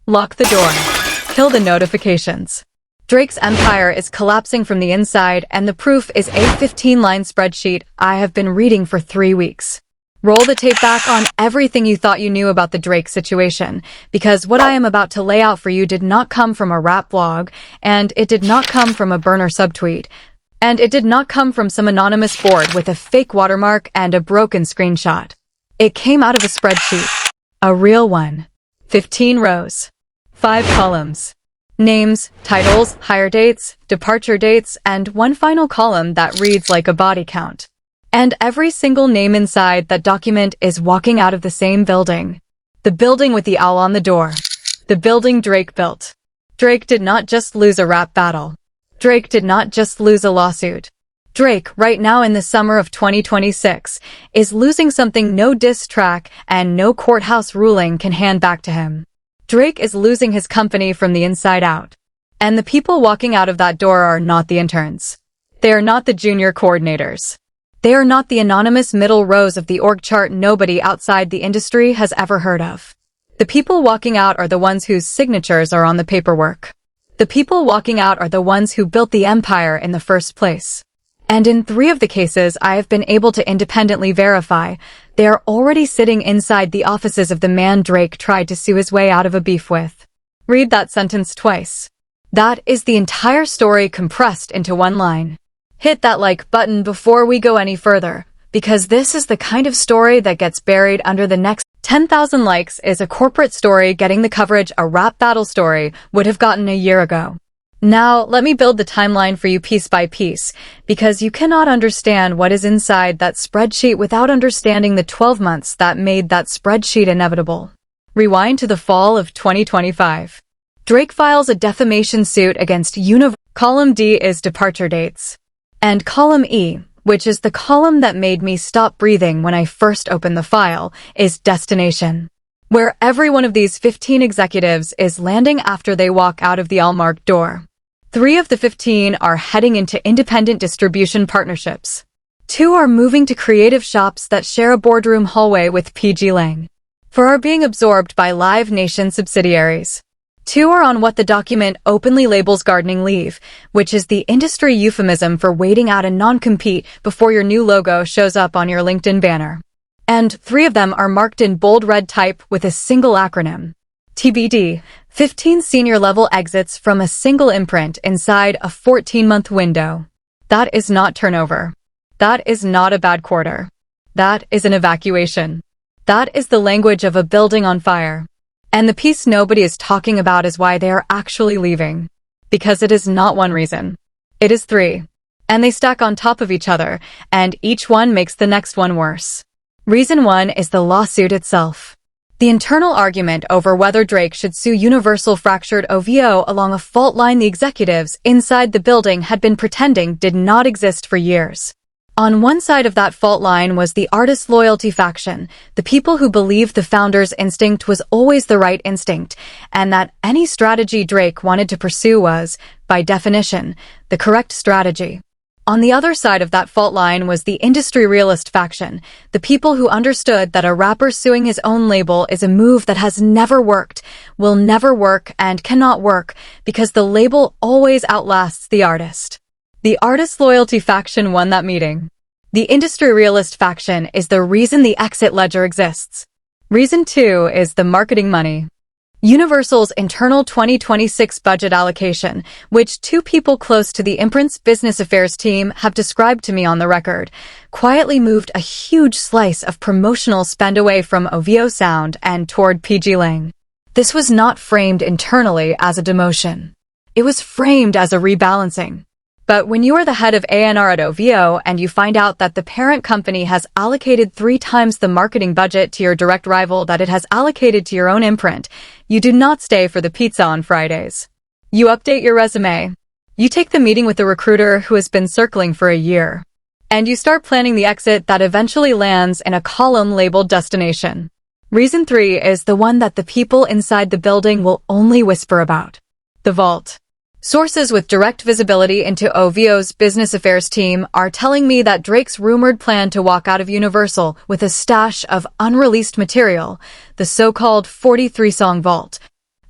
Lock the door. Kill the notifications. Drake's empire is collapsing from the inside, and the proof is a 15-line spreadsheet I have been reading for 3 weeks. Roll the tape back on everything you thought you knew about the Drake situation, because what I am about to lay out for you did not come from a rap blog, and it did not come from a burner subtweet, and it did not come from some anonymous board with a fake watermark and a broken screenshot. It came out of a spreadsheet. A real one. 15 rows. 5 columns. Names, titles, hire dates, departure dates, and one final column that reads like a body count. And every single name inside that document is walking out of the same building. The building with the owl on the door. The building Drake built. Drake did not just lose a rap battle. Drake did not just lose a lawsuit. Drake, right now in the summer of 2026, is losing something no diss track and no courthouse ruling can hand back to him. Drake is losing his company from the inside out. And the people walking out of that door are not the interns. They are not the junior coordinators. They are not the anonymous middle rows of the org chart nobody outside the industry has ever heard of. The people walking out are the ones whose signatures are on the paperwork. The people walking out are the ones who built the empire in the first place. And in 3 of the cases I have been able to independently verify, they are already sitting inside the offices of the man Drake tried to sue his way out of a beef with. Read that sentence twice. That is the entire story compressed into one line. Hit that like button before we go any further, because this is the kind of story that gets buried under the next 10,000 likes is a corporate story getting the coverage a rap battle story would have gotten a year ago. Now, let me build the timeline for you piece by piece, because you cannot understand what is inside that spreadsheet without understanding the 12 months that made that spreadsheet inevitable. Rewind to the fall of 2025. Drake files a defamation suit against Univ. Column D is departure dates. And column E, which is the column that made me stop breathing when I first opened the file, is destination. Where every one of these 15 executives is landing after they walk out of the all-marked door. 3 of the 15 are heading into independent distribution partnerships. 2 are moving to creative shops that share a boardroom hallway with Pglang. 4 are being absorbed by Live Nation subsidiaries. 2 are on what the document openly labels gardening leave, which is the industry euphemism for waiting out a non-compete before your new logo shows up on your LinkedIn banner. And 3 of them are marked in bold red type with a single acronym. TBD, 15 senior-level exits from a single imprint inside a 14-month window. That is not turnover. That is not a bad quarter. That is an evacuation. That is the language of a building on fire. And the piece nobody is talking about is why they are actually leaving. Because it is not one reason. It is 3. And they stack on top of each other, and each one makes the next one worse. Reason 1 is the lawsuit itself. The internal argument over whether Drake should sue Universal fractured OVO along a fault line the executives inside the building had been pretending did not exist for years. On one side of that fault line was the artist loyalty faction, the people who believed the founder's instinct was always the right instinct, and that any strategy Drake wanted to pursue was, by definition, the correct strategy. On the other side of that fault line was the industry realist faction, the people who understood that a rapper suing his own label is a move that has never worked, will never work, and cannot work, because the label always outlasts the artist. The artist loyalty faction won that meeting. The industry realist faction is the reason the exit ledger exists. Reason 2 is the marketing money. Universal's internal 2026 budget allocation, which 2 people close to the imprint's business affairs team have described to me on the record, quietly moved a huge slice of promotional spend away from OVO Sound and toward Pglang. This was not framed internally as a demotion. It was framed as a rebalancing. But when you are the head of A&R at OVO and you find out that the parent company has allocated 3 times the marketing budget to your direct rival that it has allocated to your own imprint, you do not stay for the pizza on Fridays. You update your resume. You take the meeting with the recruiter who has been circling for a year. And you start planning the exit that eventually lands in a column labeled destination. Reason 3 is the one that the people inside the building will only whisper about. The vault. Sources with direct visibility into OVO's business affairs team are telling me that Drake's rumored plan to walk out of Universal with a stash of unreleased material, the so-called 43-song vault,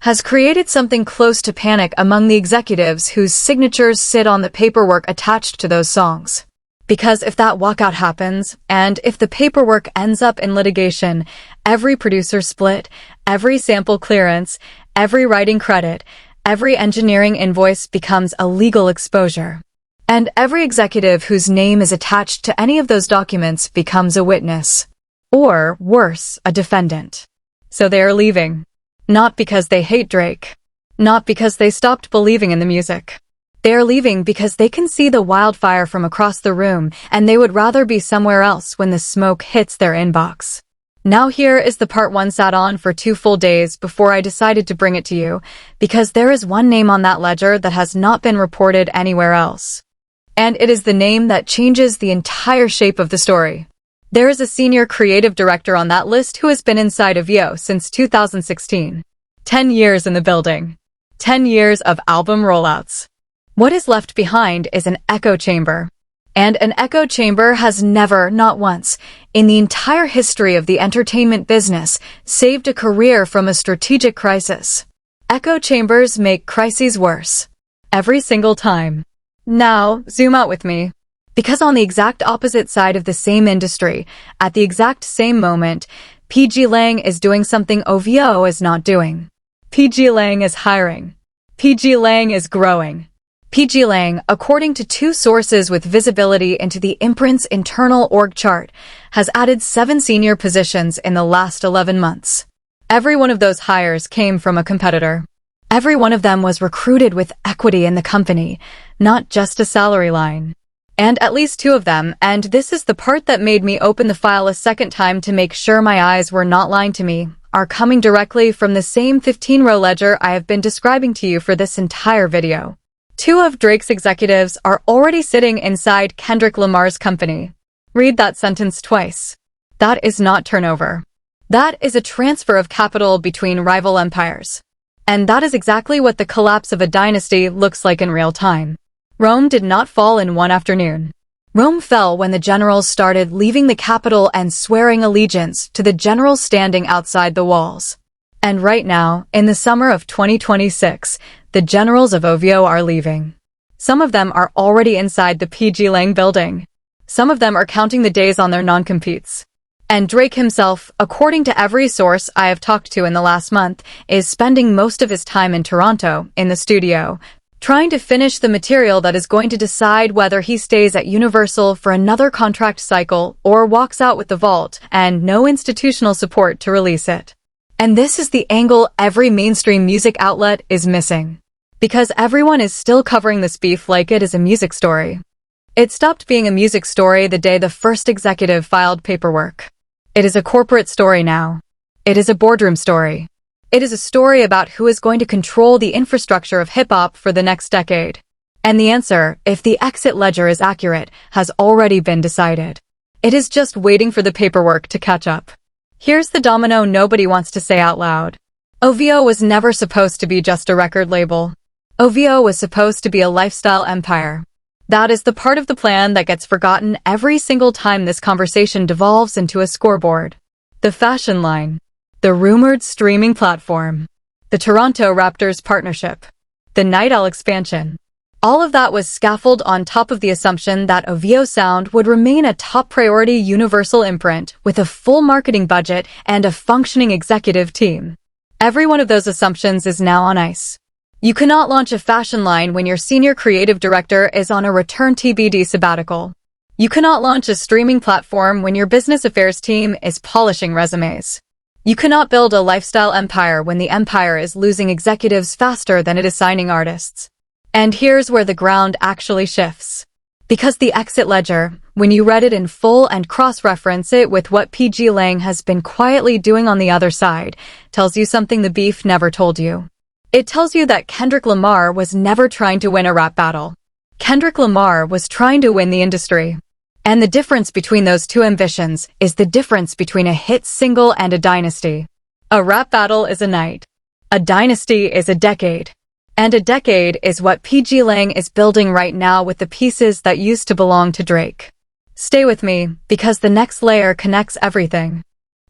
has created something close to panic among the executives whose signatures sit on the paperwork attached to those songs. Because if that walkout happens, and if the paperwork ends up in litigation, every producer split, every sample clearance, every writing credit, every engineering invoice becomes a legal exposure. And every executive whose name is attached to any of those documents becomes a witness. Or, worse, a defendant. So they are leaving. Not because they hate Drake. Not because they stopped believing in the music. They are leaving because they can see the wildfire from across the room, and they would rather be somewhere else when the smoke hits their inbox. Now here is the part one sat on for 2 full days before I decided to bring it to you, because there is one name on that ledger that has not been reported anywhere else. And it is the name that changes the entire shape of the story. There is a senior creative director on that list who has been inside of OVO since 2016. 10 years in the building. 10 years of album rollouts. What is left behind is an echo chamber. And an echo chamber has never, not once, in the entire history of the entertainment business, saved a career from a strategic crisis. Echo chambers make crises worse. Every single time. Now, zoom out with me. Because on the exact opposite side of the same industry, at the exact same moment, Pglang is doing something OVO is not doing. Pglang is hiring. Pglang is growing. Pglang, according to 2 sources with visibility into the imprint's internal org chart, has added 7 senior positions in the last 11 months. Every one of those hires came from a competitor. Every one of them was recruited with equity in the company, not just a salary line. And at least 2 of them, and this is the part that made me open the file a second time to make sure my eyes were not lying to me, are coming directly from the same 15-row ledger I have been describing to you for this entire video. 2 of Drake's executives are already sitting inside Kendrick Lamar's company. Read that sentence twice. That is not turnover. That is a transfer of capital between rival empires. And that is exactly what the collapse of a dynasty looks like in real time. Rome did not fall in one afternoon. Rome fell when the generals started leaving the capital and swearing allegiance to the generals standing outside the walls. And right now, in the summer of 2026, the generals of OVO are leaving. Some of them are already inside the Pglang building. Some of them are counting the days on their non-competes. And Drake himself, according to every source I have talked to in the last month, is spending most of his time in Toronto, in the studio, trying to finish the material that is going to decide whether he stays at Universal for another contract cycle or walks out with the vault and no institutional support to release it. And this is the angle every mainstream music outlet is missing. Because everyone is still covering this beef like it is a music story. It stopped being a music story the day the first executive filed paperwork. It is a corporate story now. It is a boardroom story. It is a story about who is going to control the infrastructure of hip-hop for the next decade. And the answer, if the exit ledger is accurate, has already been decided. It is just waiting for the paperwork to catch up. Here's the domino nobody wants to say out loud. OVO was never supposed to be just a record label. OVO was supposed to be a lifestyle empire. That is the part of the plan that gets forgotten every single time this conversation devolves into a scoreboard. The fashion line. The rumored streaming platform. The Toronto Raptors partnership. The Night Owl expansion. All of that was scaffolded on top of the assumption that OVO Sound would remain a top priority universal imprint with a full marketing budget and a functioning executive team. Every one of those assumptions is now on ice. You cannot launch a fashion line when your senior creative director is on a return TBD sabbatical. You cannot launch a streaming platform when your business affairs team is polishing resumes. You cannot build a lifestyle empire when the empire is losing executives faster than it is signing artists. And here's where the ground actually shifts. Because the exit ledger, when you read it in full and cross-reference it with what Pglang has been quietly doing on the other side, tells you something the beef never told you. It tells you that Kendrick Lamar was never trying to win a rap battle. Kendrick Lamar was trying to win the industry. And the difference between those 2 ambitions is the difference between a hit single and a dynasty. A rap battle is a night. A dynasty is a decade. And a decade is what Pglang is building right now with the pieces that used to belong to Drake. Stay with me, because the next layer connects everything.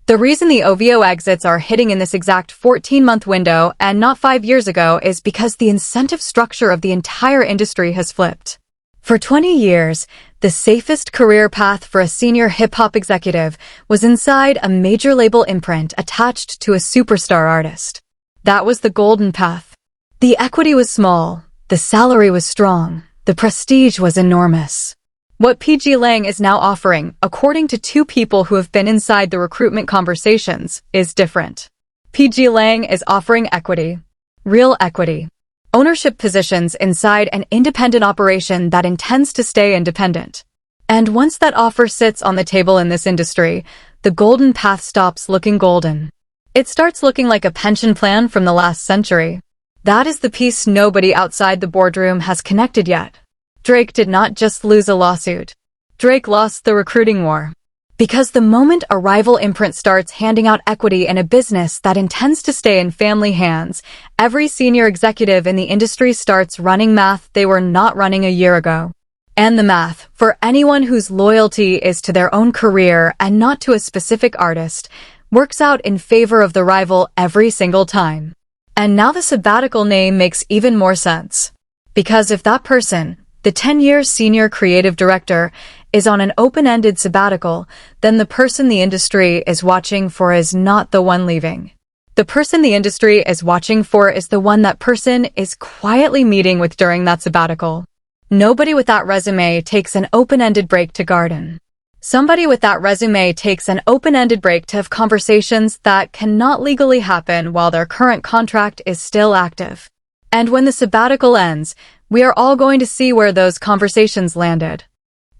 The reason the OVO exits are hitting in this exact 14-month window and not 5 years ago is because the incentive structure of the entire industry has flipped. For 20 years, the safest career path for a senior hip-hop executive was inside a major label imprint attached to a superstar artist. That was the golden path. The equity was small, the salary was strong, the prestige was enormous. What Pglang is now offering, according to two people who have been inside the recruitment conversations, is different. Pglang is offering equity. Real equity. Ownership positions inside an independent operation that intends to stay independent. And once that offer sits on the table in this industry, the golden path stops looking golden. It starts looking like a pension plan from the last century. That is the piece nobody outside the boardroom has connected yet. Drake did not just lose a lawsuit. Drake lost the recruiting war. Because the moment a rival imprint starts handing out equity in a business that intends to stay in family hands, every senior executive in the industry starts running math they were not running a year ago. And the math, for anyone whose loyalty is to their own career and not to a specific artist, works out in favor of the rival every single time. And now the sabbatical name makes even more sense. Because if that person, the 10-year senior creative director, is on an open-ended sabbatical, then the person the industry is watching for is not the one leaving. The person the industry is watching for is the one that person is quietly meeting with during that sabbatical. Nobody with that resume takes an open-ended break to garden. Somebody with that resume takes an open-ended break to have conversations that cannot legally happen while their current contract is still active. And when the sabbatical ends, we are all going to see where those conversations landed.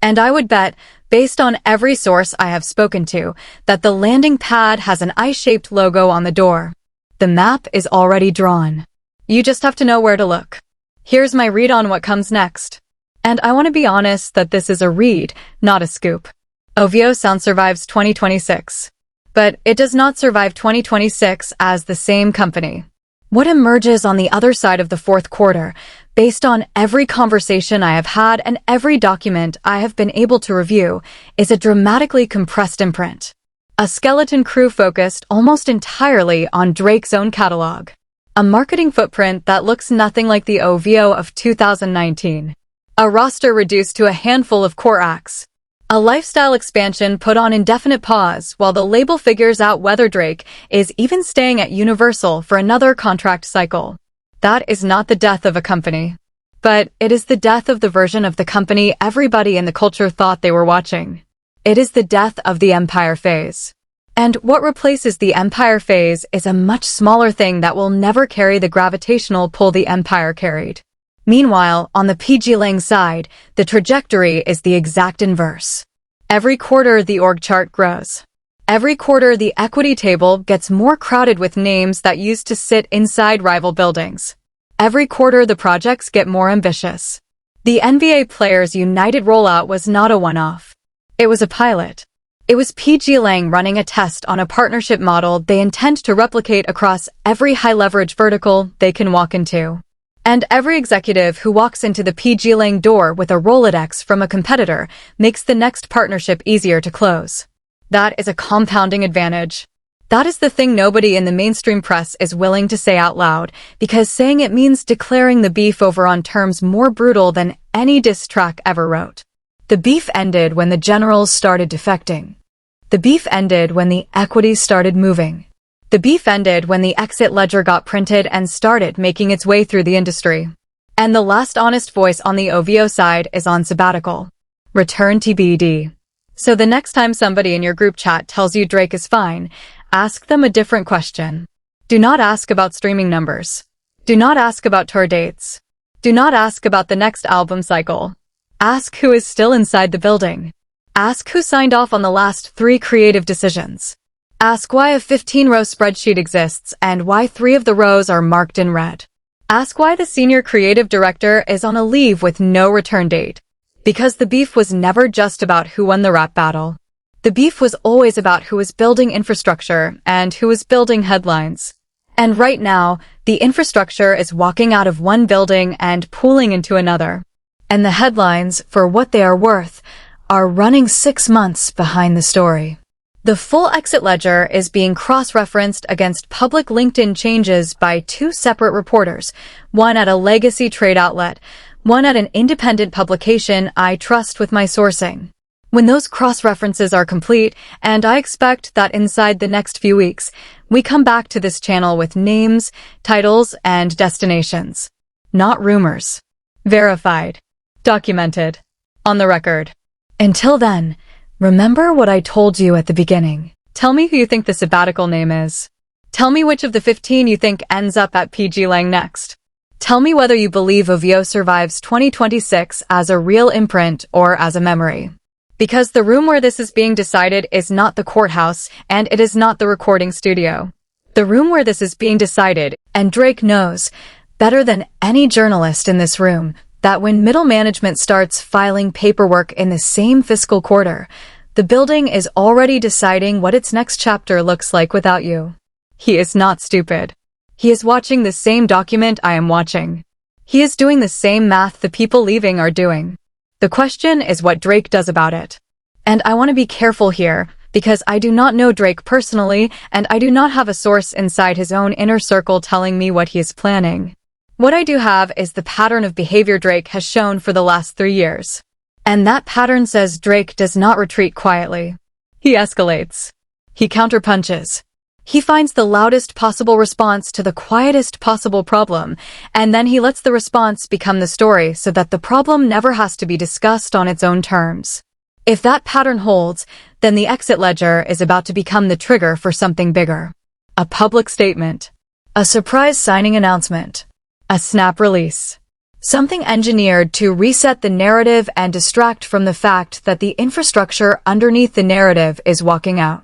And I would bet, based on every source I have spoken to, that the landing pad has an eye-shaped logo on the door. The map is already drawn. You just have to know where to look. Here's my read on what comes next. And I want to be honest that this is a read, not a scoop. OVO Sound survives 2026. But it does not survive 2026 as the same company. What emerges on the other side of the fourth quarter, based on every conversation I have had and every document I have been able to review, is a dramatically compressed imprint. A skeleton crew focused almost entirely on Drake's own catalog. A marketing footprint that looks nothing like the OVO of 2019. A roster reduced to a handful of core acts. A lifestyle expansion put on indefinite pause while the label figures out whether Drake is even staying at Universal for another contract cycle. That is not the death of a company. But it is the death of the version of the company everybody in the culture thought they were watching. It is the death of the empire phase. And what replaces the empire phase is a much smaller thing that will never carry the gravitational pull the empire carried. Meanwhile, on the Pglang side, the trajectory is the exact inverse. Every quarter, the org chart grows. Every quarter, the equity table gets more crowded with names that used to sit inside rival buildings. Every quarter, the projects get more ambitious. The NBA Players United rollout was not a one-off. It was a pilot. It was Pglang running a test on a partnership model they intend to replicate across every high-leverage vertical they can walk into. And every executive who walks into the Pglang door with a Rolodex from a competitor makes the next partnership easier to close. That is a compounding advantage. That is the thing nobody in the mainstream press is willing to say out loud, because saying it means declaring the beef over on terms more brutal than any diss track ever wrote. The beef ended when the generals started defecting. The beef ended when the equity started moving. The beef ended when the exit ledger got printed and started making its way through the industry. And the last honest voice on the OVO side is on sabbatical. Return TBD. So the next time somebody in your group chat tells you Drake is fine, ask them a different question. Do not ask about streaming numbers. Do not ask about tour dates. Do not ask about the next album cycle. Ask who is still inside the building. Ask who signed off on the last 3 creative decisions. Ask why a 15-row spreadsheet exists and why 3 of the rows are marked in red. Ask why the senior creative director is on a leave with no return date. Because the beef was never just about who won the rap battle. The beef was always about who was building infrastructure and who was building headlines. And right now, the infrastructure is walking out of one building and pooling into another. And the headlines, for what they are worth, are running 6 months behind the story. The full exit ledger is being cross-referenced against public LinkedIn changes by two separate reporters, one at a legacy trade outlet, one at an independent publication I trust with my sourcing. When those cross-references are complete, and I expect that inside the next few weeks, we come back to this channel with names, titles, and destinations. Not rumors. Verified. Documented. On the record. Until then, remember what I told you at the beginning. Tell me who you think the sabbatical name is. Tell me which of the 15 you think ends up at Pglang next. Tell me whether you believe OVO survives 2026 as a real imprint or as a memory. Because the room where this is being decided is not the courthouse, and it is not the recording studio. The room where this is being decided, and Drake knows, better than any journalist in this room, that when middle management starts filing paperwork in the same fiscal quarter, the building is already deciding what its next chapter looks like without you. He is not stupid. He is watching the same document I am watching. He is doing the same math the people leaving are doing. The question is what Drake does about it. And I want to be careful here, because I do not know Drake personally, and I do not have a source inside his own inner circle telling me what he is planning. What I do have is the pattern of behavior Drake has shown for the last 3 years. And that pattern says Drake does not retreat quietly. He escalates. He counterpunches. He finds the loudest possible response to the quietest possible problem, and then he lets the response become the story so that the problem never has to be discussed on its own terms. If that pattern holds, then the exit ledger is about to become the trigger for something bigger. A public statement. A surprise signing announcement. A snap release. Something engineered to reset the narrative and distract from the fact that the infrastructure underneath the narrative is walking out.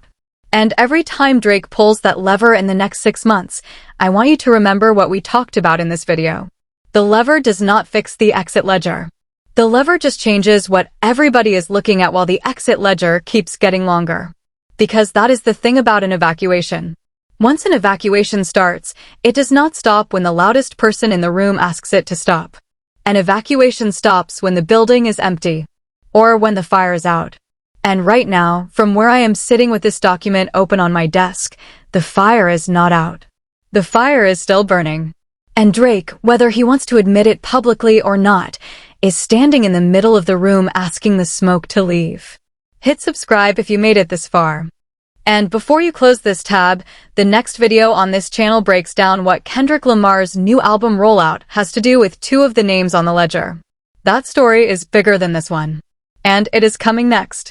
And every time Drake pulls that lever in the next 6 months, I want you to remember what we talked about in this video. The lever does not fix the exit ledger. The lever just changes what everybody is looking at while the exit ledger keeps getting longer. Because that is the thing about an evacuation. Once an evacuation starts, it does not stop when the loudest person in the room asks it to stop. An evacuation stops when the building is empty, or when the fire is out. And right now, from where I am sitting with this document open on my desk, the fire is not out. The fire is still burning. And Drake, whether he wants to admit it publicly or not, is standing in the middle of the room asking the smoke to leave. Hit subscribe if you made it this far. And before you close this tab, the next video on this channel breaks down what Kendrick Lamar's new album rollout has to do with 2 of the names on the ledger. That story is bigger than this one. And it is coming next.